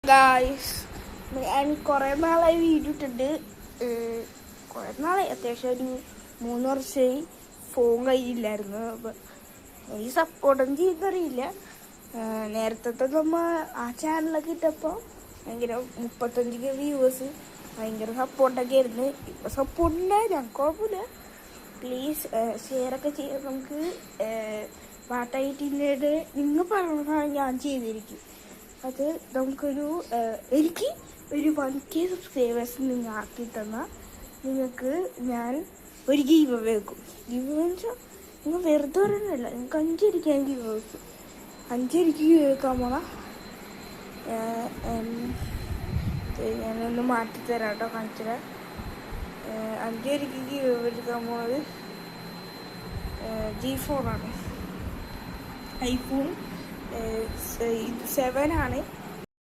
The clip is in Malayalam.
ഗായ്സ്, ഞാൻ കുറേ നാളായി വീഡിയോ ഇട്ടിട്ട്. കുറേ നാളായി, അത്യാവശ്യം ഒരു 3 വർഷമായി ഫോൺ കയ്യില്ലായിരുന്നു. അപ്പം ഈ സപ്പോർട്ടൊന്നും ചെയ്യുന്നറിയില്ല. നേരത്തെ നമ്മൾ ആ ചാനലൊക്കെ ഇട്ടപ്പോൾ ഭയങ്കര 35 വ്യൂവേഴ്സ്, ഭയങ്കര സപ്പോർട്ടൊക്കെ ആയിരുന്നു. ഇപ്പം സപ്പോർട്ടില്ല, ഞാൻ കുഴപ്പമില്ല. പ്ലീസ് ഷെയറൊക്കെ ചെയ്യാൻ. നമുക്ക് പാട്ടായിട്ട് നിങ്ങൾ പറഞ്ഞതാണ് ഞാൻ ചെയ്തിരിക്കും. അത് നമുക്കൊരു എനിക്ക് ഒരു 1K സബ്സ്ക്രൈബേഴ്സ് നിങ്ങൾ ആക്കി തന്നാൽ നിങ്ങൾക്ക് ഞാൻ ഒരു ഗീവ് അവേ വെക്കും. ഗീവ് അവേ വെച്ചാൽ നിങ്ങൾ വെറുതെ പറയുന്നില്ല, നിങ്ങൾക്ക് 5 അടിക്കാൻ ഗീവ് അവേ വെക്കും. 5 അടിക്ക് ഗീവ് വെക്കാൻ പോണ ഞാനൊന്ന് മാറ്റിത്തരാം കേട്ടോ, കാണിച്ചത്. 5 അടിക്ക് ഗീവ് അവേ എടുക്കാൻ പോണത് G4 ആണ്. ഐഫോൺ 7 ആണ്.